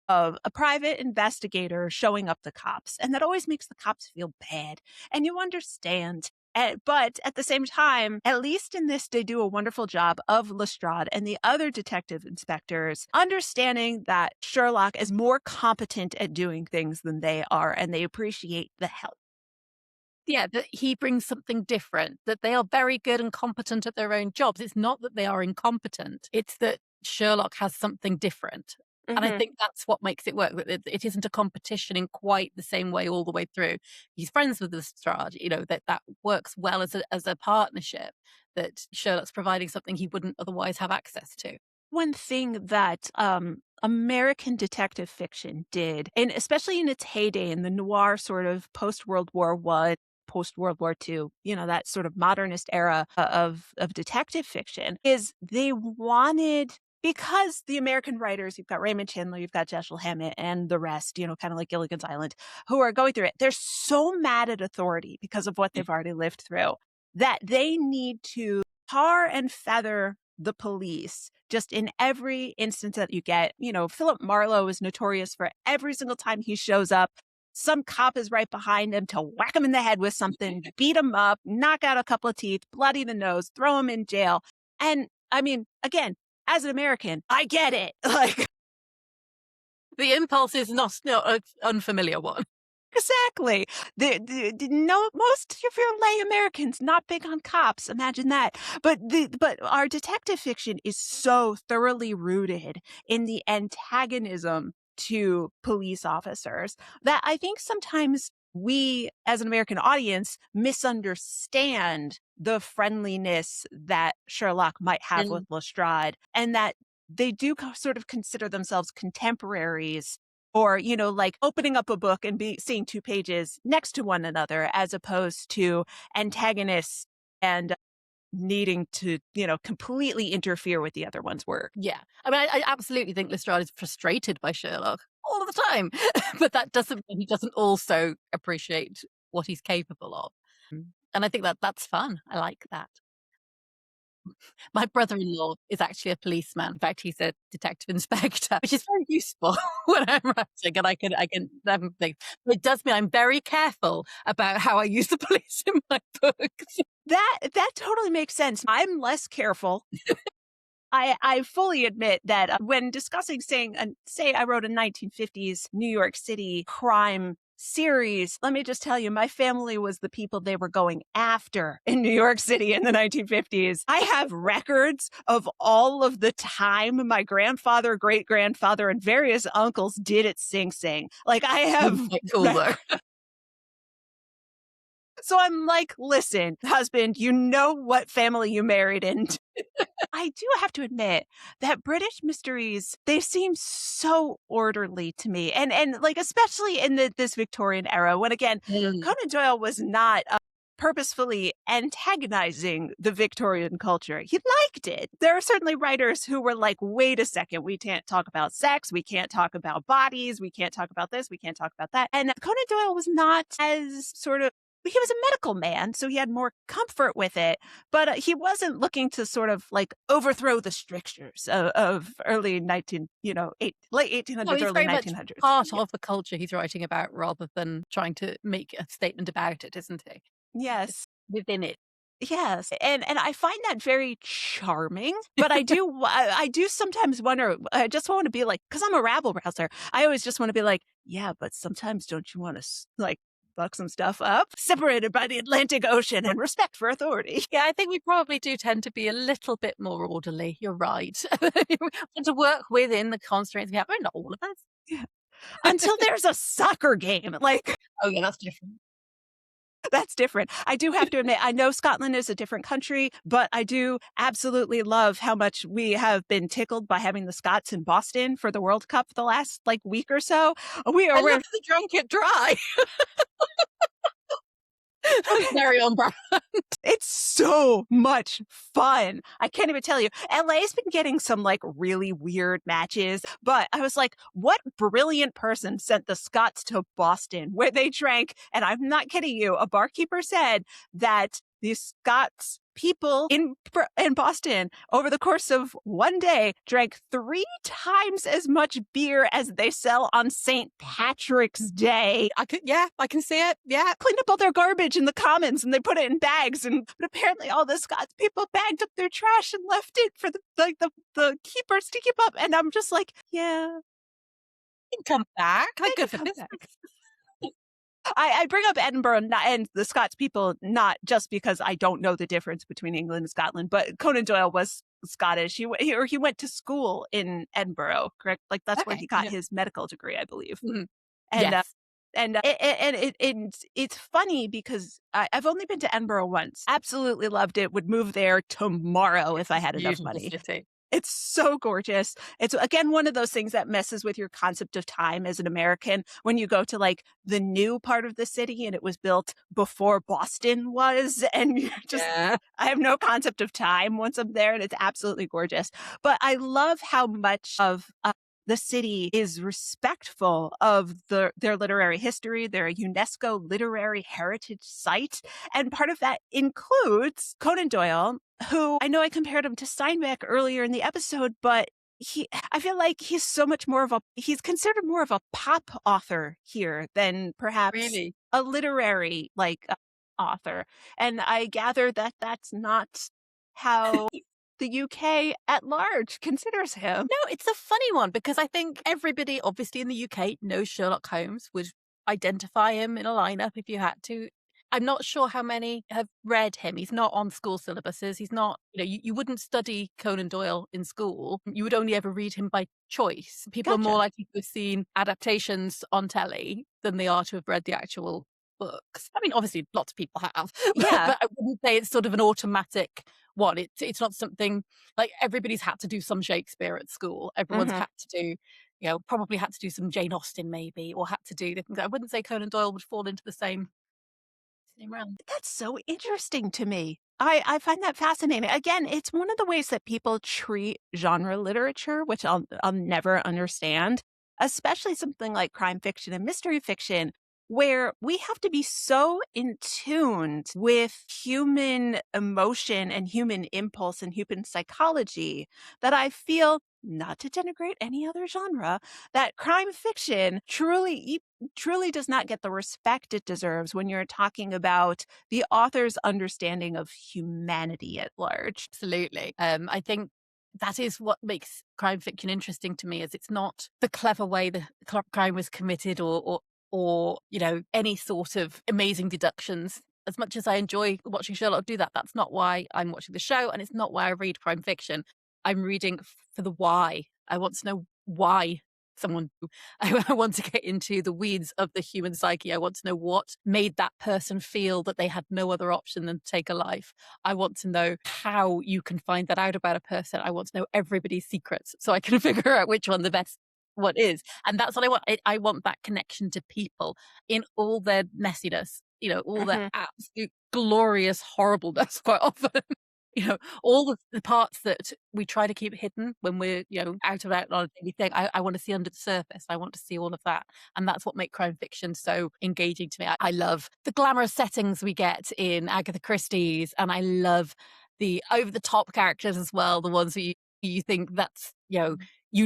[SPEAKER 1] of a private investigator showing up the cops, and that always makes the cops feel bad, and you understand. But at the same time, at least in this, they do a wonderful job of Lestrade and the other detective inspectors understanding that Sherlock is more competent at doing things than they are, and they appreciate the help.
[SPEAKER 2] Yeah, that he brings something different, that they are very good and competent at their own jobs. It's not that they are incompetent, it's that Sherlock has something different. And I
[SPEAKER 1] Mhm.
[SPEAKER 2] think that's what makes it work. That it isn't a competition in quite the same way all the way through. He's friends with Lestrade, that works well as a partnership, that Sherlock's providing something he wouldn't otherwise have access to.
[SPEAKER 1] One thing that American detective fiction did, and especially in its heyday in the noir sort of post World War One, post World War Two, that sort of modernist era of detective fiction, is they wanted. Because the American writers, you've got Raymond Chandler, you've got Dashiell Hammett, and the rest, kind of like Gilligan's Island, who are going through it. They're so mad at authority because of what they've already lived through that they need to tar and feather the police just in every instance that you get. Philip Marlowe is notorious for every single time he shows up, some cop is right behind him to whack him in the head with something, beat him up, knock out a couple of teeth, bloody the nose, throw him in jail. And I mean, again, as an American, I get it. Like,
[SPEAKER 2] The impulse is not an unfamiliar one.
[SPEAKER 1] exactly. No, most of your lay Americans not big on cops. Imagine that. But our detective fiction is so thoroughly rooted in the antagonism to police officers that I think sometimes we as an American audience misunderstand the friendliness that Sherlock might have with
[SPEAKER 2] Mm.
[SPEAKER 1] Lestrade, and that they do sort of consider themselves contemporaries, or, like opening up a book and seeing two pages next to one another, as opposed to antagonists and needing to, completely interfere with the other one's work.
[SPEAKER 2] Yeah. I mean, I absolutely think Lestrade is frustrated by Sherlock all the time, but that doesn't mean he doesn't also appreciate what he's capable of. And I think that's fun. I like that. My brother-in-law is actually a policeman. In fact, he's a detective inspector, which is very useful when I'm writing, and I can think. But it does mean I'm very careful about how I use the police in my books.
[SPEAKER 1] That totally makes sense. I'm less careful. I fully admit that when discussing say I wrote a 1950s New York City crime series, let me just tell you, my family was the people they were going after in New York City in the 1950s. I have records of all of the time my grandfather, great grandfather, and various uncles did at Sing Sing. Like, I have
[SPEAKER 2] Quite cool though.
[SPEAKER 1] So I'm like, listen, husband, you know what family you married into. I do have to admit that British mysteries, they seem so orderly to me. And like, especially in this Victorian era, when again,
[SPEAKER 2] Mm.
[SPEAKER 1] Conan Doyle was not purposefully antagonizing the Victorian culture. He liked it. There are certainly writers who were like, wait a second, we can't talk about sex, we can't talk about bodies, we can't talk about this, we can't talk about that. And Conan Doyle was not as sort of, he was a medical man, so he had more comfort with it, but he wasn't looking to sort of like overthrow the strictures of early 19, late
[SPEAKER 2] No,
[SPEAKER 1] 1800s,
[SPEAKER 2] he's
[SPEAKER 1] early
[SPEAKER 2] very much
[SPEAKER 1] 1900s.
[SPEAKER 2] part
[SPEAKER 1] Yeah.
[SPEAKER 2] of the culture he's writing about rather than trying to make a statement about it, isn't he?
[SPEAKER 1] Yes.
[SPEAKER 2] Within it.
[SPEAKER 1] Yes, and I find that very charming, but I do sometimes wonder, I just want to be like, because I'm a rabble rouser, I always just want to be like, yeah, but sometimes don't you want to like fuck some stuff up? Separated by the Atlantic Ocean and respect for authority.
[SPEAKER 2] Yeah, I think we probably do tend to be a little bit more orderly. You're right. We tend to work within the constraints we have. I mean, not all of us.
[SPEAKER 1] Yeah. Until there's a soccer game, like
[SPEAKER 2] Oh, yeah, that's different.
[SPEAKER 1] that's different. I do have to admit, I know Scotland is a different country, but I do absolutely love how much we have been tickled by having the Scots in Boston for the World Cup the last like week or so.
[SPEAKER 2] I love the drunk it dry. Very on brand.
[SPEAKER 1] It's so much fun. I can't even tell you. LA's been getting some like really weird matches, but I was like, what brilliant person sent the Scots to Boston where they drank? And I'm not kidding you. A barkeeper said that the Scots people in Boston over the course of one day drank 3 times as much beer as they sell on St. Patrick's Day.
[SPEAKER 2] I can see it. Yeah.
[SPEAKER 1] Cleaned up all their garbage in the commons and they put it in bags, but apparently all the Scots people bagged up their trash and left it for the keepers to keep up, and I'm just like, yeah,
[SPEAKER 2] You can come back.
[SPEAKER 1] they
[SPEAKER 2] Good
[SPEAKER 1] can
[SPEAKER 2] for
[SPEAKER 1] come
[SPEAKER 2] business.
[SPEAKER 1] back. I bring up Edinburgh and the Scots people not just because I don't know the difference between England and Scotland, but Conan Doyle was Scottish. He went to school in Edinburgh, correct? Like that's where
[SPEAKER 2] Okay.
[SPEAKER 1] he got
[SPEAKER 2] Yeah.
[SPEAKER 1] his medical degree, I believe.
[SPEAKER 2] Mhm.
[SPEAKER 1] And
[SPEAKER 2] Yes.
[SPEAKER 1] it's funny because I've only been to Edinburgh once. Absolutely loved it. Would move there tomorrow if I had enough
[SPEAKER 2] Beautiful
[SPEAKER 1] money.
[SPEAKER 2] city.
[SPEAKER 1] It's so gorgeous. It's again one of those things that messes with your concept of time as an American when you go to like the new part of the city and it was built before Boston was, and you're just
[SPEAKER 2] Yeah.
[SPEAKER 1] I have no concept of time once I'm there, and it's absolutely gorgeous. But I love how much of the city is respectful of their literary history. They're a UNESCO literary heritage site. And part of that includes Conan Doyle, who I know I compared him to Steinbeck earlier in the episode, but I feel like he's considered more of a pop author here than perhaps
[SPEAKER 2] Really.
[SPEAKER 1] a literary author. And I gather that that's not how the UK at large considers him.
[SPEAKER 2] No, it's a funny one because I think everybody, obviously in the UK, knows Sherlock Holmes, would identify him in a lineup if you had to. I'm not sure how many have read him. He's not on school syllabuses. He's not, you wouldn't study Conan Doyle in school. You would only ever read him by choice. People are more
[SPEAKER 1] Gotcha.
[SPEAKER 2] likely to have seen adaptations on telly than they are to have read the actual books. I mean, obviously, lots of people have,
[SPEAKER 1] Yeah.
[SPEAKER 2] but I wouldn't say it's sort of an automatic one. It's not something like everybody's had to do some Shakespeare at school. Everyone's
[SPEAKER 1] Mhm.
[SPEAKER 2] had to do, probably had to do some Jane Austen maybe, or had to do the things. I wouldn't say Conan Doyle would fall into the same realm.
[SPEAKER 1] That's so interesting to me. I find that fascinating. Again, it's one of the ways that people treat genre literature, which I'll never understand, especially something like crime fiction and mystery fiction, where we have to be so in tune with human emotion and human impulse and human psychology that I feel, not to denigrate any other genre, that crime fiction truly does not get the respect it deserves when you're talking about the author's understanding of humanity at large.
[SPEAKER 2] Absolutely. I think that is what makes crime fiction interesting to me is it's not the clever way the crime was committed or any sort of amazing deductions. As much as I enjoy watching Sherlock do that, that's not why I'm watching the show, and it's not why I read crime fiction. I'm reading for the why. I want to know why someone I want to get into the weeds of the human psyche. I want to know what made that person feel that they had no other option than to take a life. I want to know how you can find that out about a person. I want to know everybody's secrets so I can figure out which one the best one is. And that's what I want. I want that connection to people in all their messiness, all their
[SPEAKER 1] Mhm,
[SPEAKER 2] absolute glorious horribleness quite often. All the parts that we try to keep hidden when we're, out and out on a daily thing. I want to see under the surface. I want to see all of that. And that's what makes crime fiction so engaging to me. I love the glamorous settings we get in Agatha Christie's, and I love the over the top characters as well. The ones that you think that's, you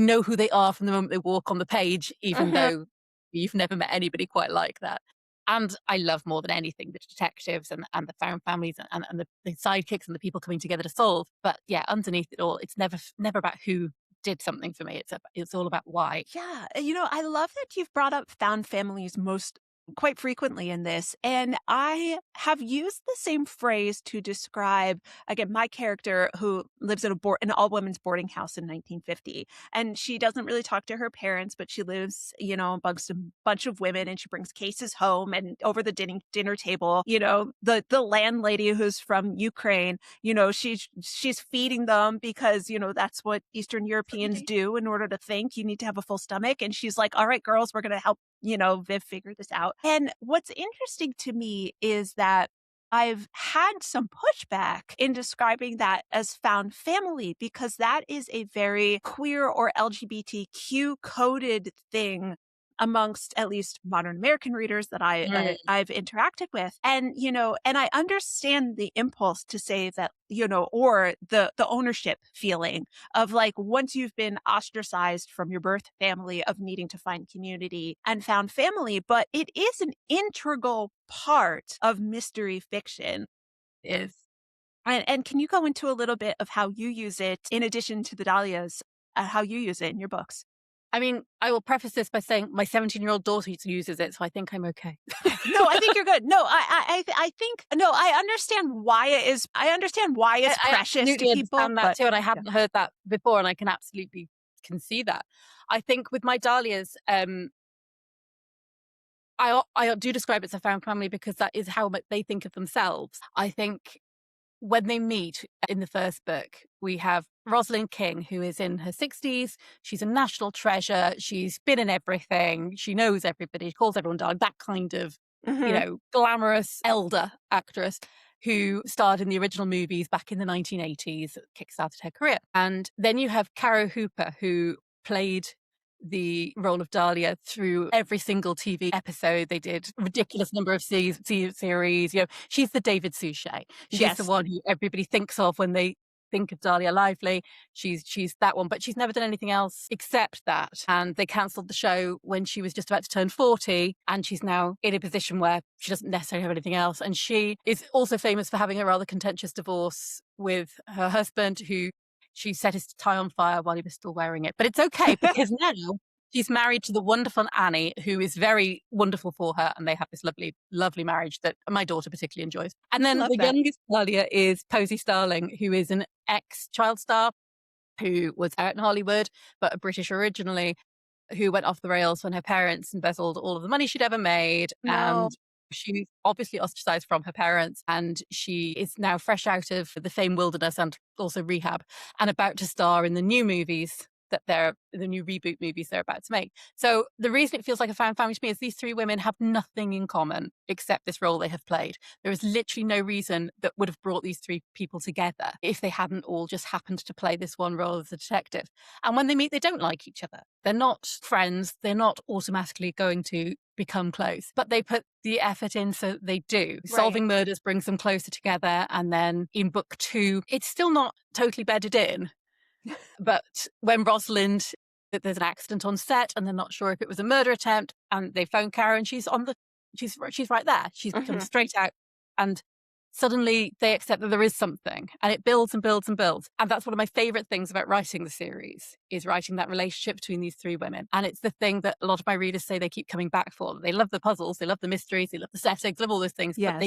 [SPEAKER 2] know who they are from the moment they walk on the page, even
[SPEAKER 1] mhm.
[SPEAKER 2] though you've never met anybody quite like that. And I love more than anything the detectives and the found families and the sidekicks and the people coming together to solve. But yeah, underneath it all, it's never about who did something for me. It's all about why.
[SPEAKER 1] Yeah, I love that you've brought up found families most quite frequently in this, and I have used the same phrase to describe, again, my character who lives in an all-women's boarding house in 1950, and she doesn't really talk to her parents, but she lives, amongst a bunch of women, and she brings cases home, and over the dinner table, the landlady who's from Ukraine, she's feeding them because, that's what Eastern
[SPEAKER 2] That's what you
[SPEAKER 1] Europeans
[SPEAKER 2] do.
[SPEAKER 1] do in order to think. You need to have a full stomach. And she's like, all right, girls, we're going to help, Viv figure this out. And what's interesting to me is that I've had some pushback in describing that as found family because that is a very queer or LGBTQ coded thing amongst at least modern American readers that
[SPEAKER 2] Mm.
[SPEAKER 1] I've interacted with. And, and I understand the impulse to say that, or the ownership feeling of like once you've been ostracized from your birth family of needing to find community and found family, but it is an integral part of mystery fiction.
[SPEAKER 2] Is
[SPEAKER 1] And can you go into a little bit of how you use it in addition to the Dahlias, how you use it in your books?
[SPEAKER 2] I mean, I will preface this by saying my 17-year-old daughter uses it, so I think I'm okay.
[SPEAKER 1] No, I think you're good. No, I think no, I understand why it's
[SPEAKER 2] I
[SPEAKER 1] precious to
[SPEAKER 2] absolutely
[SPEAKER 1] people,
[SPEAKER 2] understand that
[SPEAKER 1] but
[SPEAKER 2] too, and I
[SPEAKER 1] yeah.
[SPEAKER 2] hadn't heard that before, and I can absolutely can see that. I think with my dahlias, I do describe it as a found family because that is how they think of themselves. I think when they meet in the first book, we have Rosalind King, who is in her 60s. She's a national treasure. She's been in everything. She knows everybody, calls everyone darling, that kind of,
[SPEAKER 1] Mhm.
[SPEAKER 2] glamorous elder actress who starred in the original movies back in the 1980s, that kickstarted her career. And then you have Caro Hooper, who played the role of Dahlia through every single TV episode. They did a ridiculous number of series. She's the David Suchet. She's the
[SPEAKER 1] Yes.
[SPEAKER 2] one who everybody thinks of when they think of Dahlia Lively. She's that one, but she's never done anything else except that. And they cancelled the show when she was just about to turn 40, and she's now in a position where she doesn't necessarily have anything else. And she is also famous for having a rather contentious divorce with her husband, who she set his tie on fire while he was still wearing it. But it's okay because now She's married to the wonderful Annie, who is very wonderful for her, and they have this lovely, lovely marriage that my daughter particularly enjoys. And then
[SPEAKER 1] Love
[SPEAKER 2] the
[SPEAKER 1] that.
[SPEAKER 2] youngest Dahlia is Posey Starling, who is an ex-child star who was out in Hollywood, but a British originally, who went off the rails when her parents embezzled all of the money she'd ever made.
[SPEAKER 1] No.
[SPEAKER 2] And she's obviously ostracized from her parents. And she is now fresh out of the fame wilderness and also rehab and about to star in the new movies the new reboot movies they're about to make. So the reason it feels like a fan family to me is these three women have nothing in common except this role they have played. There is literally no reason that would have brought these three people together if they hadn't all just happened to play this one role as a detective. And when they meet, they don't like each other. They're not friends. They're not automatically going to become close, but they put the effort in so they do.
[SPEAKER 1] Right.
[SPEAKER 2] Solving murders brings them closer together. And then in book 2, it's still not totally bedded in. But when Rosalind, there's an accident on set and they're not sure if it was a murder attempt, and they phone Karen, she's right there. She's come straight out, and suddenly they accept that there is something, and it builds and builds and builds. And that's one of my favorite things about writing the series, is writing that relationship between these three women. And it's the thing that a lot of my readers say they keep coming back for. They love the puzzles, they love the mysteries, they love the settings, they love all those things, but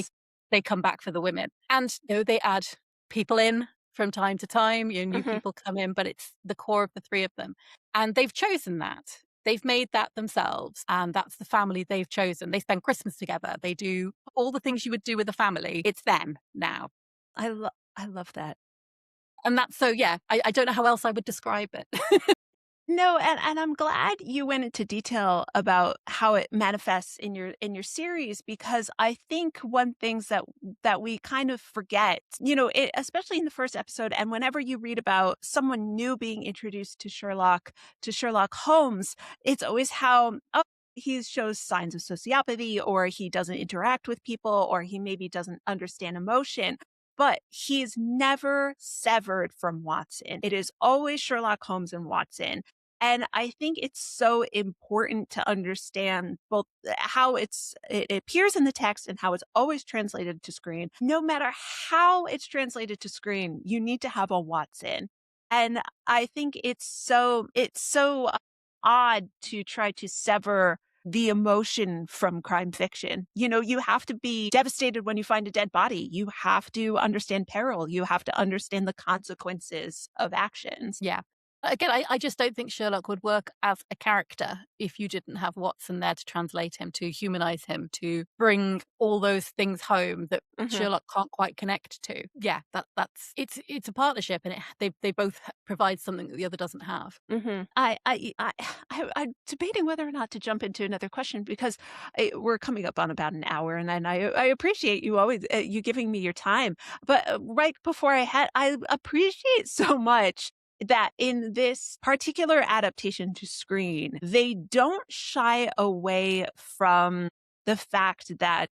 [SPEAKER 2] they come back for the women. And they add people in from time to time, new people come in, but it's the core of the three of them. And they've chosen that. They've made that themselves, and that's the family they've chosen. They spend Christmas together. They do all the things you would do with a family. It's them now.
[SPEAKER 1] I love that.
[SPEAKER 2] And that's so, yeah, I don't know how else I would describe it.
[SPEAKER 1] No, and I'm glad you went into detail about how it manifests in your series, because I think one things that we kind of forget, especially in the first episode, and whenever you read about someone new being introduced to Sherlock Holmes, it's always how he shows signs of sociopathy, or he doesn't interact with people, or he maybe doesn't understand emotion. But he's never severed from Watson. It is always Sherlock Holmes and Watson. And I think it's so important to understand both how it appears in the text and how it's always translated to screen. No matter how it's translated to screen, you need to have a Watson. And I think it's so odd to try to sever the emotion from crime fiction. You have to be devastated when you find a dead body. You have to understand peril. You have to understand the consequences of actions.
[SPEAKER 2] Yeah. Again, I just don't think Sherlock would work as a character if you didn't have Watson there to translate him, to humanize him, to bring all those things home that Sherlock can't quite connect to. Yeah, it's a partnership, and they both provide something that the other doesn't have.
[SPEAKER 1] I'm debating whether or not to jump into another question, because we're coming up on about an hour, and I appreciate you always you giving me your time. But right before I appreciate so much that in this particular adaptation to screen, they don't shy away from the fact that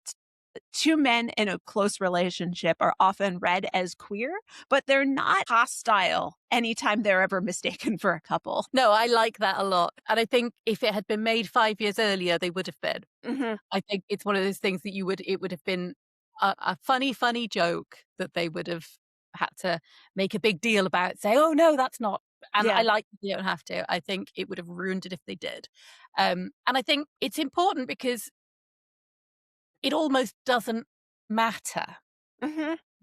[SPEAKER 1] two men in a close relationship are often read as queer, but they're not hostile anytime they're ever mistaken for a couple.
[SPEAKER 2] No, I like that a lot. And I think if it had been made 5 years earlier, they would have been. I think it's one of those things that it would have been a funny joke that they would have had to make a big deal about, say, oh no, that's not. And I like that you don't have to. I think it would have ruined it if they did. And I think it's important because it almost doesn't matter.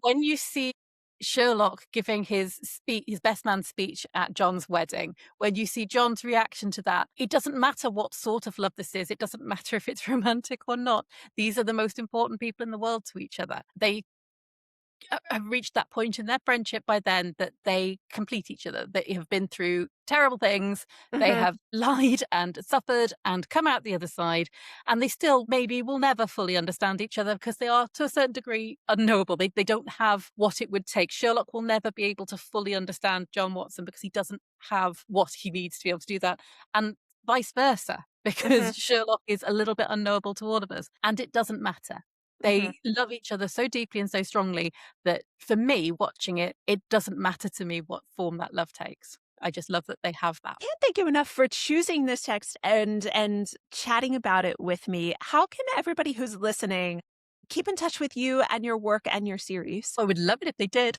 [SPEAKER 2] When you see Sherlock giving his best man speech at John's wedding, when you see John's reaction to that, it doesn't matter what sort of love this is. It doesn't matter if it's romantic or not. These are the most important people in the world to each other. They have reached that point in their friendship by then that they complete each other. They have been through terrible things. They have lied and suffered and come out the other side. And they still maybe will never fully understand each other because they are, to a certain degree, unknowable. They don't have what it would take. Sherlock will never be able to fully understand John Watson because he doesn't have what he needs to be able to do that. And vice versa, because Sherlock is a little bit unknowable to all of us. And it doesn't matter. They love each other so deeply and so strongly that for me, watching it, it doesn't matter to me what form that love takes. I just love that they have that.
[SPEAKER 1] Can't thank you enough for choosing this text and chatting about it with me. How can everybody who's listening keep in touch with you and your work and your series?
[SPEAKER 2] I would love it if they did.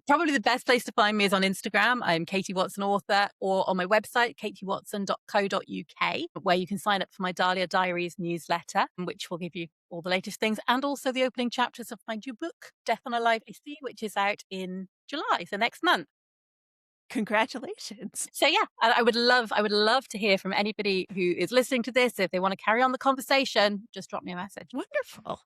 [SPEAKER 2] Probably the best place to find me is on Instagram. I'm Katy Watson author, or on my website, katywatson.co.uk, where you can sign up for my Dahlia Diaries newsletter, which will give you all the latest things, and also the opening chapters of my new book, Death on a Live AC, which is out in July, so next month.
[SPEAKER 1] Congratulations.
[SPEAKER 2] So yeah, I would love to hear from anybody who is listening to this. If they want to carry on the conversation, just drop me a message.
[SPEAKER 1] Wonderful.